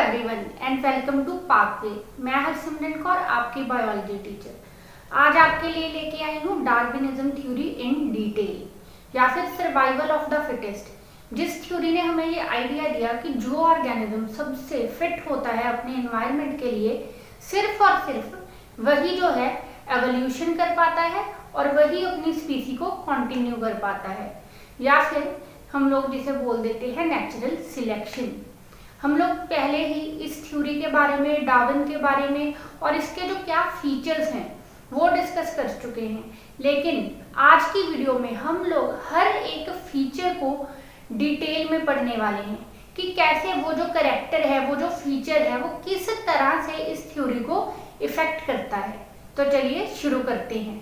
Everyone and welcome to pathway. मैं हरसिमरन कौर, आपकी biology teacher. आज आपके लिए लेके आई हूँ डार्विनिज्म थ्योरी इन डिटेल या फिर सर्वाइवल ऑफ द फिटेस्ट, जिस थ्योरी ने हमें ये आइडिया दिया कि जो ऑर्गेनिज्म सबसे फिट होता है अपने एनवायरनमेंट के लिए, सिर्फ और सिर्फ वही जो है एवोल्यूशन कर पाता है और वही अपनी स्पीसी को कंटिन्यू कर पाता है, या फिर हम लोग जिसे बोल देते हैं नेचुरल सिलेक्शन। हम लोग पहले ही इस थ्योरी के बारे में, डार्विन के बारे में और इसके जो क्या फीचर्स हैं वो डिस्कस कर चुके हैं, लेकिन आज की वीडियो में हम लोग हर एक फीचर को डिटेल में पढ़ने वाले हैं कि कैसे वो जो कैरेक्टर है, वो जो फीचर है, वो किस तरह से इस थ्योरी को इफेक्ट करता है। तो चलिए शुरू करते हैं।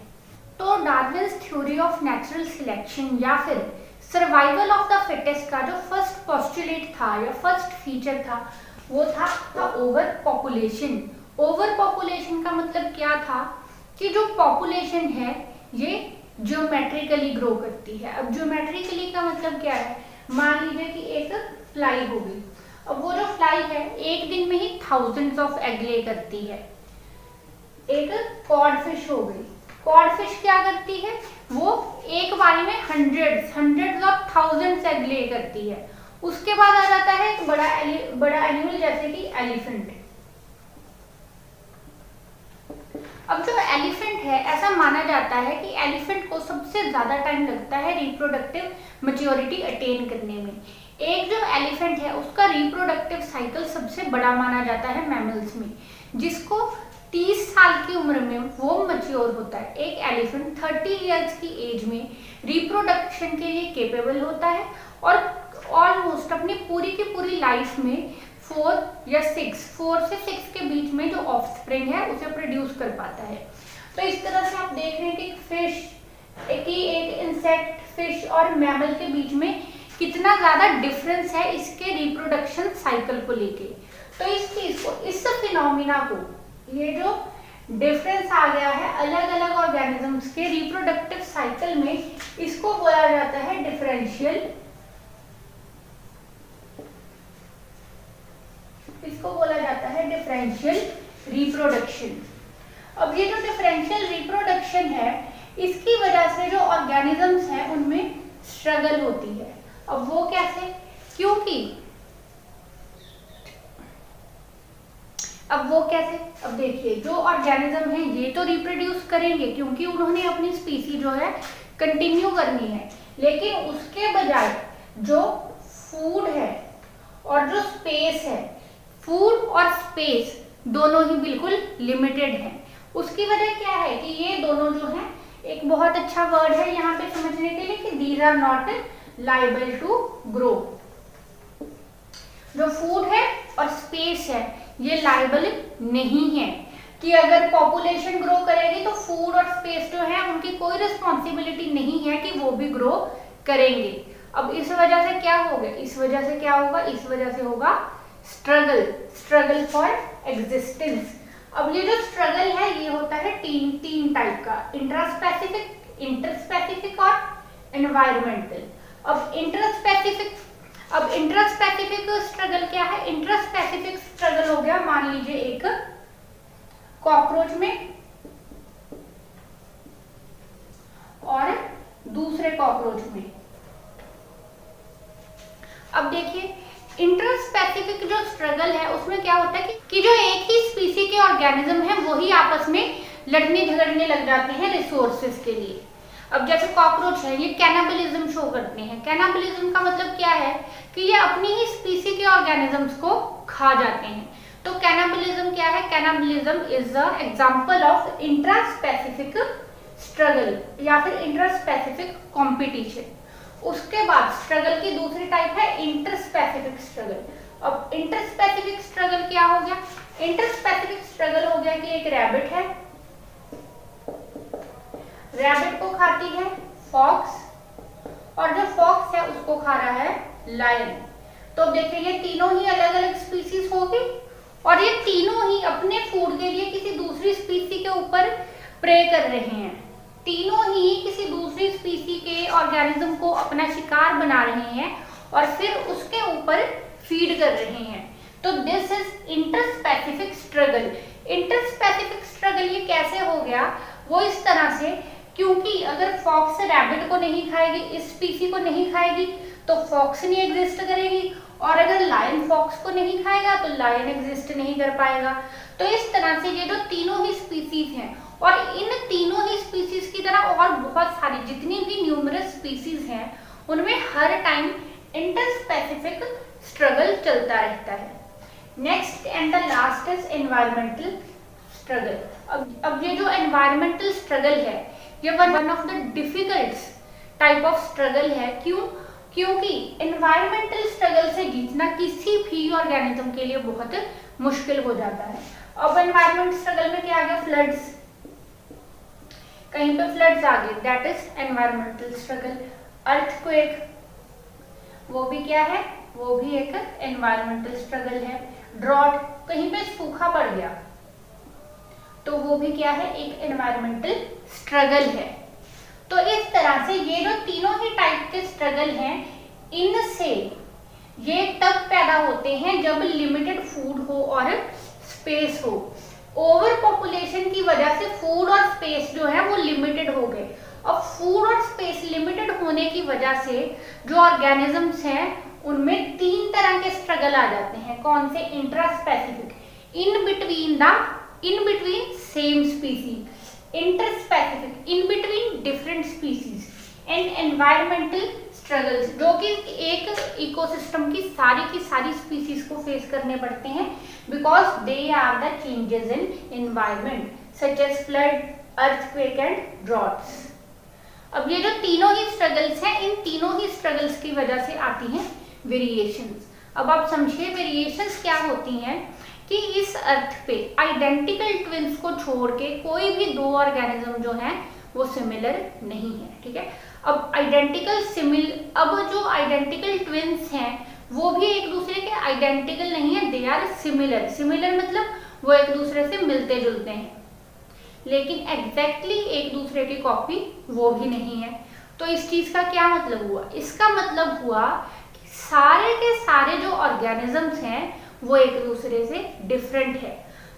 तो Darwin's theory of natural selection या फिर सर्वाइवल ऑफ द फिटेस्ट का जो फर्स्ट पोस्टुलेट था या फर्स्ट फीचर था वो था ओवर पॉपुलेशन। ओवर पॉपुलेशन का मतलब क्या था कि जो पॉपुलेशन है ये ज्योमेट्रिकली ग्रो करती है। अब ज्योमेट्रिकली का मतलब क्या है, मान लीजिए कि एक फ्लाई हो गई। अब वो जो फ्लाई है एक दिन में ही थाउजेंड्स ऑफ एग ले करती है। एक कॉडफिश हो गई, कॉडफिश क्या करती है, वो एक बारी में हंड्रेड्स ऑफ थाउजेंड्स एग ले करती है। उसके बाद आ जाता है एक बड़ा एनिमल जैसे कि एलिफेंट। अब जो एलिफेंट है, ऐसा माना जाता है कि एलिफेंट को सबसे ज्यादा टाइम लगता है रिप्रोडक्टिव मैच्योरिटी अटेन करने में। एक जो एलिफेंट है उसका रिप्रोडक्टिव साइकिल सबसे बड़ा माना जाता है मैमल्स में, जिसको 30 साल की उम्र में वो मैच्योर होता है। एक एलिफेंट 30 इयर्स की एज में रिप्रोडक्शन के लिए केपेबल होता है और ऑलमोस्ट अपनी पूरी की पूरी लाइफ में 4 से 6 के बीच में जो ऑफस्प्रिंग है उसे प्रोड्यूस कर पाता है। तो इस तरह से आप देख रहे हैं कि फिश एक इंसेक्ट, फिश और मैमल के बीच में कितना ज्यादा डिफरेंस है इसके रिप्रोडक्शन साइकिल को लेके। तो इस चीज को, इस फिनोमिना को, ये जो डिफरेंस आ गया है अलग अलग ऑर्गेनिजम्स के रिप्रोडक्टिव साइकिल में, इसको बोला जाता है डिफरेंशियल रिप्रोडक्शन। अब ये जो डिफरेंशियल रिप्रोडक्शन है, इसकी वजह से जो ऑर्गेनिजम्स हैं उनमें स्ट्रगल होती है। अब वो कैसे, अब देखिए, जो ऑर्गेनिज्म है ये तो रिप्रोड्यूस करेंगे क्योंकि उन्होंने अपनी स्पीसी जो है कंटिन्यू करनी है, लेकिन उसके बजाय जो फूड है और जो स्पेस है, फूड और स्पेस दोनों ही बिल्कुल लिमिटेड है। उसकी वजह क्या है कि ये दोनों जो है, एक बहुत अच्छा वर्ड है यहाँ पे समझने के लिए कि these are not liable to grow. जो फूड है और स्पेस है ये लायबल नहीं है कि अगर पॉपुलेशन ग्रो करेगी तो फूड और स्पेस जो है उनकी कोई रिस्पॉन्सिबिलिटी नहीं है कि वो भी ग्रो करेंगे। अब इस वजह से क्या होगा, इस वजह से होगा स्ट्रगल फॉर एग्जिस्टेंस। अब ये जो स्ट्रगल है ये होता है तीन टाइप का, इंटरस्पेसिफिक और एनवायरमेंटल। अब इंटरस्पेसिफिक स्ट्रगल क्या है, इंटरस्पेसिफिक स्ट्रगल हो गया, मान लीजिए एक कॉकरोच में और दूसरे कॉकरोच में। अब देखिए इंटरस्पेसिफिक जो स्ट्रगल है उसमें क्या होता है कि जो एक ही स्पीसी के ऑर्गेनिज्म है वही आपस में लड़ने झगड़ने लग जाते हैं रिसोर्सेज के लिए। अब जैसे कॉकरोच है, ये कैनाबलिज्म शो करते हैं। कैनाबलिज्म का मतलब क्या है कि ये अपनी ही स्पीसी के ऑर्गेनिजम्स को खा जाते हैं। तो कैनाबलिज्म क्या है, cannibalism is a example of intraspecific struggle या फिर इंट्रास्पेसिफिक कंपटीशन। उसके बाद स्ट्रगल की दूसरी टाइप है इंटरस्पेसिफिक स्ट्रगल। अब इंटरस्पेसिफिक स्ट्रगल क्या हो गया, इंटरस्पेसिफिक स्ट्रगल हो गया कि एक रैबिट है, रैबिट को खाती है फॉक्स और जो फॉक्स है उसको खा रहा है लायन। तो देखिए ये तीनों ही अलग अलग स्पीसीज होगी और ये तीनों ही अपने फूड के लिए किसी दूसरी स्पीसी के ऊपर प्रे कर रहे हैं। तीनों ही किसी दूसरी स्पीसी के ऑर्गेनिज्म को अपना शिकार बना रहे हैं और फिर उसके ऊपर फीड कर रहे हैं। तो this is interspecific struggle. Interspecific struggle ये कैसे हो गया, वो इस तरह से, क्योंकि अगर फॉक्स रैबिट को नहीं खाएगी, इस स्पीसी को नहीं खाएगी, तो फॉक्स नहीं एग्जिस्ट करेगी, और अगर लायन फॉक्स को नहीं खाएगा तो लायन एग्जिस्ट नहीं कर पाएगा। तो इस तरह से ये जो तीनों ही स्पीसीज हैं, और इन तीनों ही स्पीसीज की तरह और बहुत सारी जितनी भी न्यूमरस स्पीसीज हैं, उनमें हर टाइम इंटरस्पेसिफिक स्ट्रगल चलता रहता है। Next and the last is environmental struggle. अब ये जो एनवायरमेंटल स्ट्रगल है, ये one of the difficult type of struggle है। क्योंकि एनवायरमेंटल स्ट्रगल से जीतना किसी भी ऑर्गेनिज्म के लिए बहुत मुश्किल हो जाता है। अब एनवायरमेंट स्ट्रगल में क्या आ गया, फ्लड्स, कहीं पे फ्लड्स आ गए, that is environmental struggle. Earthquake, वो भी क्या है, वो भी एक एनवायरमेंटल स्ट्रगल है। ड्रॉट, कहीं पे सूखा पड़ गया, तो वो भी क्या है, एक एनवायरमेंटल स्ट्रगल है। तो इस तरह से ये जो तीनों ही टाइप के स्ट्रगल हैं, इनसे ये तब पैदा होते हैं जब लिमिटेड फूड हो और स्पेस हो। ओवर पॉपुलेशन की वजह से फूड और स्पेस जो है वो लिमिटेड हो गए। अब फूड और स्पेस लिमिटेड होने की वजह से जो ऑर्गेनिजम्स हैं उनमें तीन तरह के स्ट्रगल आ जाते हैं। कौन से, intraspecific, in between same species, interspecific, in between different species, and environmental struggles, जो कि एक इकोसिस्टम की सारी स्पीसीज को फेस करने पड़ते हैं, because they are the changes in environment such as flood, earthquake and droughts. अब ये जो तीनों ही स्ट्रगल्स हैं, इन तीनों ही स्ट्रगल्स की वजह से आती हैं वेरिएशंस। अब आप समझिए वेरिएशंस क्या होती हैं, कि इस अर्थ पे आइडेंटिकल ट्विंस को छोड़ के कोई भी दो ऑर्गेनिज्म जो हैं वो सिमिलर नहीं है, ठीक है। अब जो आइडेंटिकल ट्विंस हैं वो भी एक दूसरे के आइडेंटिकल नहीं है, दे आर सिमिलर। सिमिलर मतलब वो एक दूसरे से मिलते जुलते हैं, लेकिन एग्जैक्टली एक दूसरे की कॉपी वो भी नहीं है। तो इस चीज का क्या मतलब हुआ, इसका मतलब हुआ कि सारे के सारे जो ऑर्गेनिजम्स हैं वो एक दूसरे से डिफरेंट है।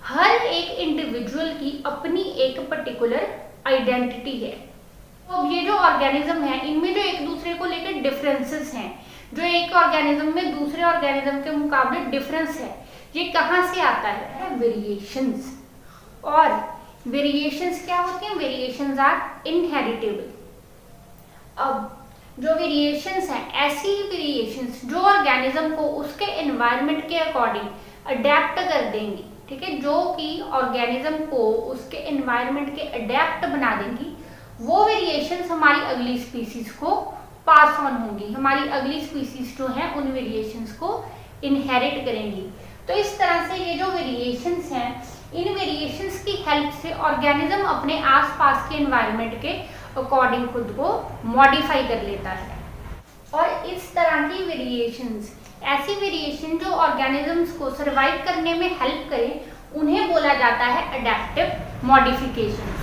हर एक इंडिविजुअल की अपनी एक पर्टिकुलर आइडेंटिटी है। तो अब ये जो ऑर्गेनिज्म है, इनमें जो एक दूसरे को लेकर डिफरेंसेस हैं, जो एक ऑर्गेनिज्म में दूसरे ऑर्गेनिज्म के मुकाबले डिफरेंस है, ये कहाँ से आता है, वेरिएशंस। और वेरिएशंस क्या होती हैं, वेरिएशंस आर इनहेरिटेबल। अब जो वेरिएशंस हैं, ऐसी ही वेरिएशंस जो ऑर्गेनिज्म को उसके एनवायरनमेंट के अकॉर्डिंग अडेप्ट कर देंगी, ठीक है, जो कि ऑर्गेनिज्म को उसके एनवायरनमेंट के अडेप्ट बना देंगी, वो वेरिएशंस हमारी अगली स्पीसीज को पास ऑन होंगी। हमारी अगली स्पीसीज जो हैं उन वेरिएशंस को इनहेरिट करेंगी। तो इस तरह से ये जो वेरिएशंस हैं, इन वेरिएशंस की हेल्प से ऑर्गेनिज्म अपने आसपास के एनवायरनमेंट के अकॉर्डिंग खुद को मॉडिफाई कर लेता है। और इस तरह की वेरिएशंस, ऐसी वेरिएशन जो ऑर्गेनिजम्स को सरवाइव करने में हेल्प करें, उन्हें बोला जाता है अडैप्टिव मॉडिफिकेशन।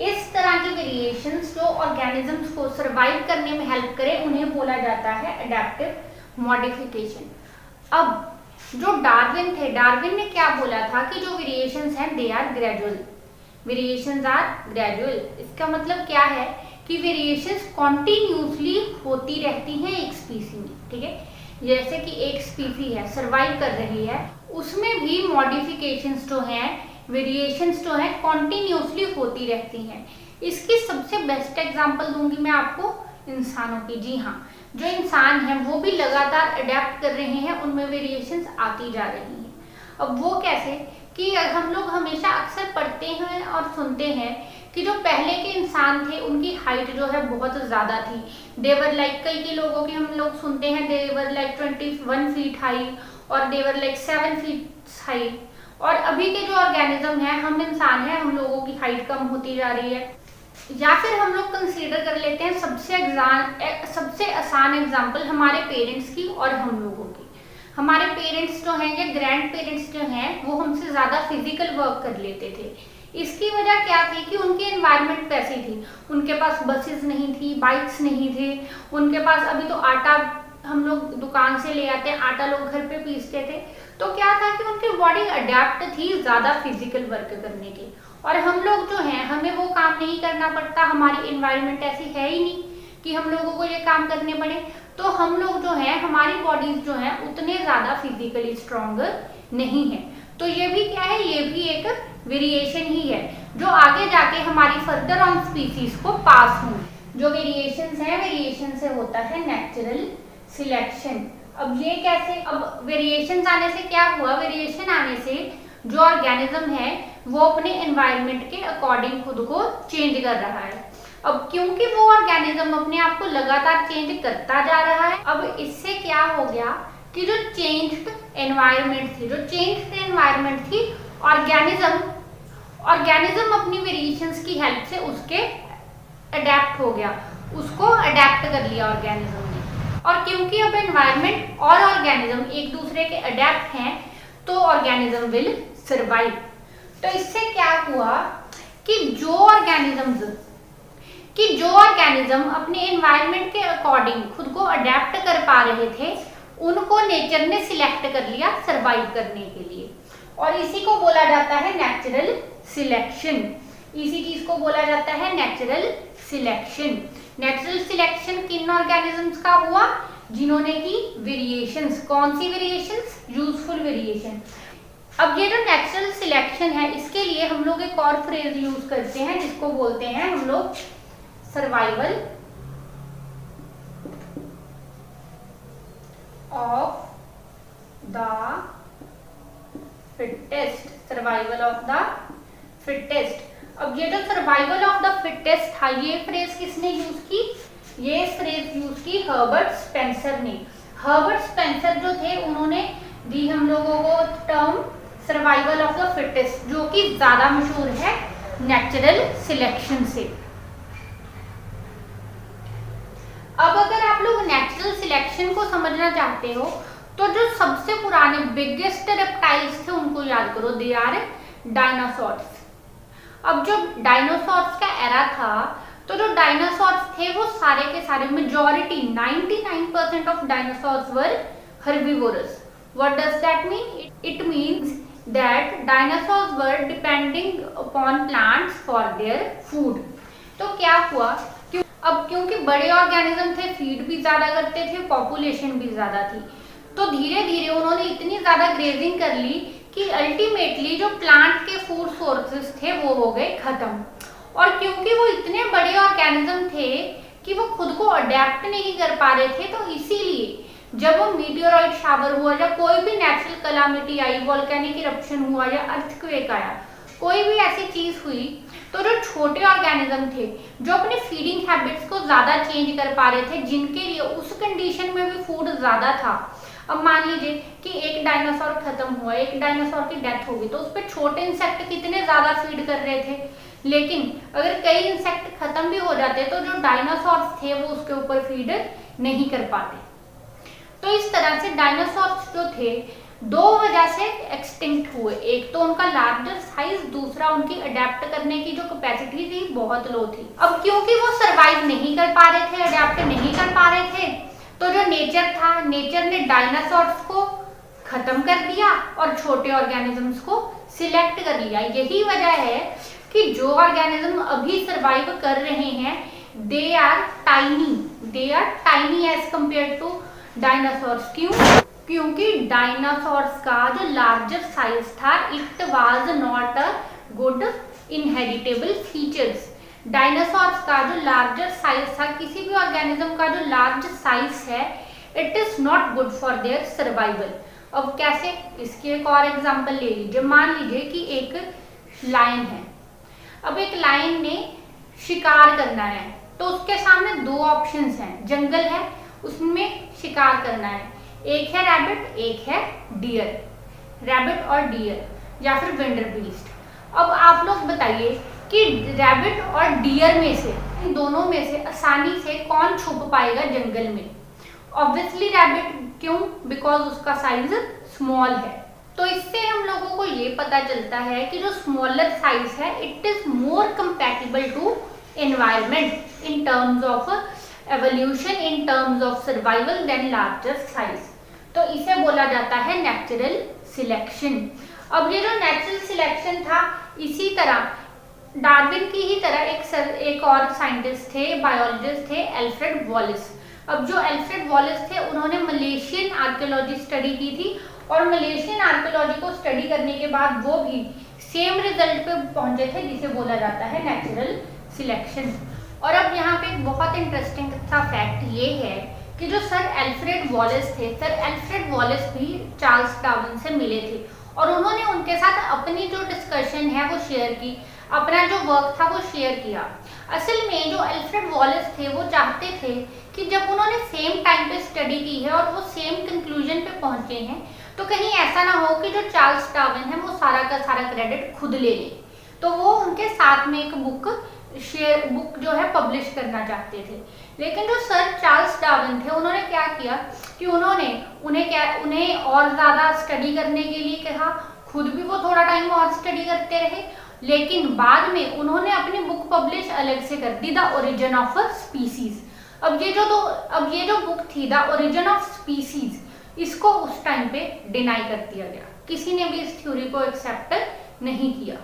इस तरह की वेरिएशंस जो ऑर्गेनिजम्स को सरवाइव करने में हेल्प करें, उन्हें बोला जाता है अडैप्टिव मॉडिफिकेशन। अब जो डार्विन थे, डार्विन ने क्या बोला था कि जो वेरिएशंस हैं they are gradual, variations are gradual. इसका मतलब क्या है कि वेरिएशंस कॉन्टिन्यूसली होती रहती हैं एक स्पीसी में, ठीक है। जैसे कि एक स्पीसी है, सर्वाइव कर रही है, उसमें भी मॉडिफिकेशंस जो हैं, वेरिएशंस जो हैं कॉन्टिन्यूसली होती रहती हैं। इसकी सबसे बेस्ट एग्जांपल दूंगी मैं आपको इंसानों की। जी हाँ, जो इंसान हैं वो भी लगातार अडेप्ट कर रहे हैं, उनमें वेरिएशंस आती जा रही हैं। अब वो कैसे, कि हम लोग हमेशा अक्सर पढ़ते हैं और सुनते हैं कि जो पहले के इंसान थे उनकी हाइट जो है बहुत ज़्यादा थी। देवर लाइक, कई लोगों की हम लोग सुनते हैं देवर लाइक 21 फीट हाई और देवर लाइक 7 फीट हाई। और अभी के जो ऑर्गेनिज्म है, हम इंसान हैं, हम लोगों की हाइट कम होती जा रही है। या फिर हम लोग कंसीडर कर लेते हैं सबसे आसान एग्जाम्पल हमारे पेरेंट्स की और हम लोगों की। हमारे पेरेंट्स जो हैं या ग्रैंड पेरेंट्स जो हैं वो हमसे ज़्यादा फिजिकल वर्क कर लेते थे। इसकी वजह क्या थी कि उनकी एनवायरनमेंट वैसी थी, उनके पास बसेस नहीं थी, बाइक्स नहीं थे, उनके पास, अभी तो आटा हम लोग दुकान से ले आते हैं, आटा लोग घर पे पीसते थे, तो क्या था कि उनकी बॉडी अडेप्ट थी ज्यादा फिजिकल वर्क करने की, और हम लोग जो हैं हमें वो काम नहीं करना पड़ता, हमारी एनवायरनमेंट ऐसी है ही नहीं कि हम लोगों को ये काम करने पड़े। तो हम लोग जो है, हमारी बॉडीज जो है उतने ज्यादा फिजिकली स्ट्रॉन्ग नहीं है। तो ये भी क्या है, ये भी एक वेरिएशन ही है जो आगे जाके हमारी फर्दर ऑन स्पीसीज को पास होंगी। जो वेरिएशंस हैं, वेरिएशन से होता है नेचुरल सिलेक्शन। अब ये कैसे, अब वेरिएशंस आने से क्या हुआ, वेरिएशन आने से जो ऑर्गेनिज्म है वो अपने एनवायरनमेंट के अकॉर्डिंग खुद को चेंज कर रहा है। अब क्योंकि वो ऑर्गेनिज्म अपने आप को लगातार चेंज करता जा रहा है, अब इससे क्या हो गया कि जो चेंज्ड एनवायरनमेंट थी, ऑर्गेनिज्म अपनी वेरिएशंस की हेल्प से उसके अडेप्ट हो गया, उसको अडेप्ट कर लिया ऑर्गेनिज्म ने। और क्योंकि अब एनवायरनमेंट और ऑर्गेनिज्म एक दूसरे के अडेप्ट हैं तो ऑर्गेनिज्म विल सर्वाइव। तो इससे क्या हुआ कि जो ऑर्गेनिज्म अपने एनवायरनमेंट के अकॉर्डिंग खुद को अडेप्ट कर पा रहे थे, उनको नेचर ने सिलेक्ट कर लिया सर्वाइव करने के लिए, और इसी को बोला जाता है नेचुरल सिलेक्शन। इसी चीज को बोला जाता है नेचुरल सिलेक्शन। नेचुरल सिलेक्शन किन ऑर्गेनिजम्स का हुआ, जिन्होंने की वेरिएशंस। कौन सी वेरिएशंस, यूजफुल वेरिएशन। अब ये जो नेचुरल सिलेक्शन है, इसके लिए हम लोग एक और फ्रेज यूज करते हैं जिसको बोलते हैं हम लोग survival of the fittest. Survival of the fittest. अब ये जो सर्वाइवल ऑफ द फिटेस्ट था, ये फ्रेज किसने यूज की, ये फ्रेज यूज की हर्बर्ट स्पेंसर ने। हर्बर्ट स्पेंसर जो थे, उन्होंने दी हम लोगों को term survival of the fittest, जो कि ज्यादा मशहूर है नेचुरल सिलेक्शन से। अब अगर आप लोग नेचुरल सिलेक्शन को समझना चाहते हो तो जो सबसे पुराने बिगेस्ट रेप्टाइल्स थे उनको याद करो, दे आर डायनासोर्स। अब जो डायनासोर्स का एरा था, तो जो डायनासोर्स थे वो सारे के सारे, majority 99% of dinosaurs were herbivorous. What does that mean, it means that dinosaurs were depending upon plants for their food. तो क्या हुआ, अब क्योंकि बड़े ऑर्गेनिज्म थे, फीड भी ज्यादा करते थे, पॉपुलेशन भी ज्यादा थी, तो धीरे धीरे उन्होंने इतनी ज्यादा ग्रेजिंग कर ली कि अल्टीमेटली जो प्लांट के फूड सोर्सेस थे वो हो गए खत्म। और क्योंकि वो इतने बड़े ऑर्गेनिज्म थे कि वो खुद को अडेप्ट नहीं कर पा रहे थे, तो इसीलिए जब वो मीटियोराइट शावर हुआ या कोई भी नेचुरल कलामिटी आई, वोल्केनिक इरप्शन हुआ या अर्थक्वेक आया, कोई भी ऐसी चीज हुई, तो जो छोटे ऑर्गेनिज्म थे जो अपने फीडिंग हैबिट्स को ज्यादा चेंज कर पा रहे थे, जिनके लिए उस कंडीशन में भी फूड ज्यादा था। अब मान लीजिए कि एक डायनासोर खत्म हुआ, एक डायनासोर की डेथ होगी, तो उस पर छोटे इंसेक्ट कितने ज्यादा फीड कर रहे थे, लेकिन अगर कई इंसेक्ट खत्म भी हो जाते तो जो डायनासोर्स थे वो उसके ऊपर फीड नहीं कर पाते। तो इस तरह से डायनासोर्स जो थे दो वजह से एक्सटिंक्ट हुए, एक तो उनका लार्जर साइज, दूसरा उनकी अडेप्ट करने की जो कैपेसिटी थी बहुत लो थी। अब क्योंकि वो सरवाइव नहीं कर पा रहे थे, अडेप्ट नहीं कर पा रहे थे, तो जो नेचर था, नेचर ने डायनासोर्स को खत्म कर दिया और छोटे ऑर्गेनिजम्स को सिलेक्ट कर लिया। यही वजह है कि जो ऑर्गेनिज्म अभी सरवाइव कर रहे हैं, they are tiny as compare to dinosaurs. क्यों? क्योंकि डायनासोर्स का जो लार्जर साइज था, it was not a good inheritable features. Dinosaurs का जो लार्जर साइज था, किसी भी ऑर्गेनिज्म का जो लार्ज साइज है, it is not good for their survival. अब कैसे, इसकी एक और एग्जांपल ले लीजिए। मान लीजिए कि एक लायन है, अब एक लायन ने शिकार करना है, तो उसके सामने दो ऑप्शंस हैं, जंगल है उसमें शिकार करना है, एक है रैबिट, एक है डियर, रैबिट और डियर या फिर विल्डरबीस्ट। अब आप लोग बताइए कि रैबिट और डियर में से, इन दोनों में से आसानी से कौन छुप पाएगा जंगल में? Obviously rabbit. क्यों? बिकॉज उसका साइज स्मॉल है। तो इससे हम लोगों को ये पता चलता है कि जो स्मॉलर साइज है, it is more compatible to environment in terms of evolution, in terms of survival than larger size. तो इसे बोला जाता है नेचुरल सिलेक्शन। अब ये जो नेचुरल सिलेक्शन था, इसी तरह डार्विन की ही तरह एक और साइंटिस्ट थे, बायोलॉजिस्ट थे, अल्फ्रेड वॉलिस। अब जो अल्फ्रेड वॉलिस थे, उन्होंने मलेशियन आर्कियोलॉजी स्टडी की थी, और मलेशियन आर्कियोलॉजी को स्टडी करने के बाद वो भी सेम रिजल्ट पे पहुंचे थे, जिसे बोला जाता है नेचुरल सिलेक्शन। और अब यहाँ पे एक बहुत इंटरेस्टिंग सा फैक्ट ये है कि जो सर अल्फ्रेड वॉलिस थे, सर अल्फ्रेड वॉलिस भी चार्ल्स डार्विन से मिले थे, और उन्होंने उनके साथ अपनी जो डिस्कशन है वो शेयर की, अपना जो वर्क था वो शेयर किया। असल में जो अल्फ्रेड वॉलिस थे, वो चाहते थे कि जब उन्होंने सेम टाइम पे स्टडी की है और वो सेम कंक्लूजन पे पहुंचे हैं, तो कहीं ऐसा ना हो कि जो चार्ल्स डार्विन है वो सारा का सारा क्रेडिट खुद ले ले। तो वो उनके साथ में एक बुक जो है पब्लिश करना चाहते थे। लेकिन जो सर चार्ल्स डार्विन थे, उन्होंने क्या किया कि उन्हें और ज़्यादा स्टडी करने के लिए कहा, खुद भी वो थोड़ा टाइम और स्टडी करते रहे, लेकिन बाद में उन्होंने अपनी बुक पब्लिश अलग से कर दी, the origin of a species. अब ये जो बुक थी द ओरिजिन ऑफ स्पीसीज, इसको उस टाइम पे डिनाई कर दिया गया, किसी ने भी इस थ्योरी को एक्सेप्ट नहीं किया।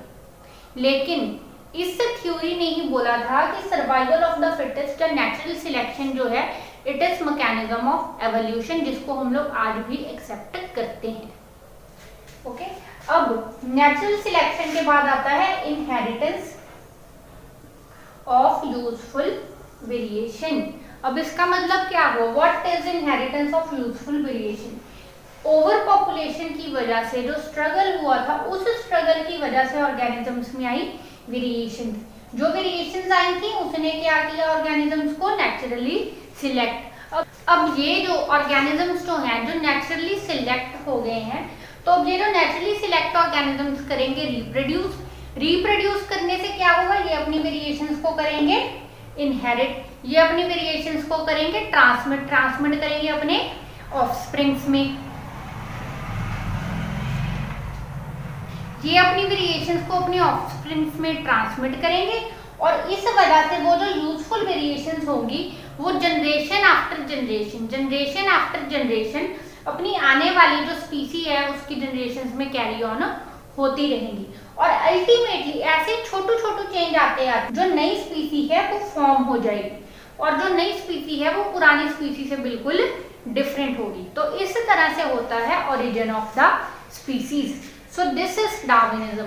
लेकिन इस थ्योरी ने ही बोला था कि सर्वाइवल ऑफ द फिटेस्ट या नेचुरल सिलेक्शन जो है, it is mechanism of evolution, जिसको हम लोग आज भी एक्सेप्ट करते हैं। ओके, अब नेचुरल सिलेक्शन के बाद आता है इनहेरिटेंस ऑफ यूजफुल वेरिएशन। अब इसका मतलब क्या हुआ? What is inheritance of useful variation? Over population की वजह से जो स्ट्रगल हुआ था, उस स्ट्रगल की वजह से ऑर्गेनिजम्स में आई वेरिएशन। जो वेरिएशंस आई थी, उसने क्या किया? ऑर्गेनिजम्स को नेचुरली सिलेक्ट। अब ये जो ऑर्गेनिजम्स जो हैं, जो नेचुरली सिलेक्ट हो गए हैं, तो अब ये जो नेचुरली सिलेक्ट ऑर्गेनिजम्स करेंगे रिप्रोड्यूस करने से क्या होगा? ये अपनी वेरिएशंस को करेंगे इनहेरिट, ये अपनी वेरिएशंस को करेंगे ट्रांसमिट करेंगे अपने ऑफस्प्रिंग्स में, ये अपनी वेरिएशंस को अपने ऑफस्प्रिंग्स में ट्रांसमिट करेंगे, और इस वजह से वो जो यूजफुल वेरिएशंस होंगी, वो जनरेशन आफ्टर जनरेशन अपनी आने वाली जो स्पीसी है उसकी जनरेशंस में कैरी ऑन होती रहेंगी, और अल्टीमेटली ऐसे छोटे चेंज आते हैं, जो नई स्पीसी है वो फॉर्म हो जाएगी, और जो नई स्पीसी है वो पुरानी स्पीसी से बिल्कुल डिफरेंट होगी। तो इस तरह से होता है origin of the species. So this is Darwinism.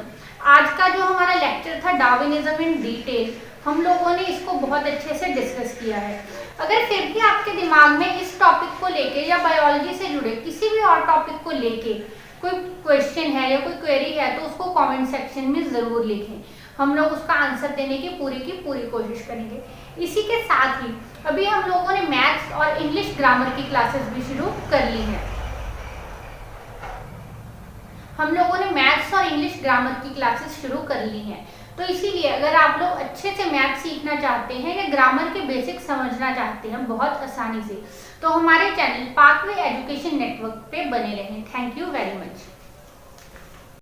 आज का जो हमारा लेक्चर था डार्विनिज्म इन डिटेल, हम लोगों ने इसको बहुत अच्छे से डिस्कस किया है। अगर फिर भी आपके दिमाग में इस टॉपिक को लेके या बायोलॉजी से जुड़े किसी भी और टॉपिक को लेके कोई क्वेश्चन है या कोई क्वेरी है, तो उसको कमेंट सेक्शन में ज़रूर लिखें, हम लोग उसका आंसर देने की पूरी कोशिश करेंगे। इसी के साथ ही अभी हम लोगों ने मैथ्स और इंग्लिश ग्रामर की क्लासेस भी शुरू कर ली हैं। हम लोगों ने मैथ्स और इंग्लिश ग्रामर की क्लासेस शुरू कर ली हैं, तो इसीलिए अगर आप लोग अच्छे से मैथ सीखना चाहते हैं या ग्रामर के बेसिक्स समझना चाहते हैं बहुत आसानी से, तो हमारे चैनल पाथवे एजुकेशन नेटवर्क पे बने रहें। Thank you very much.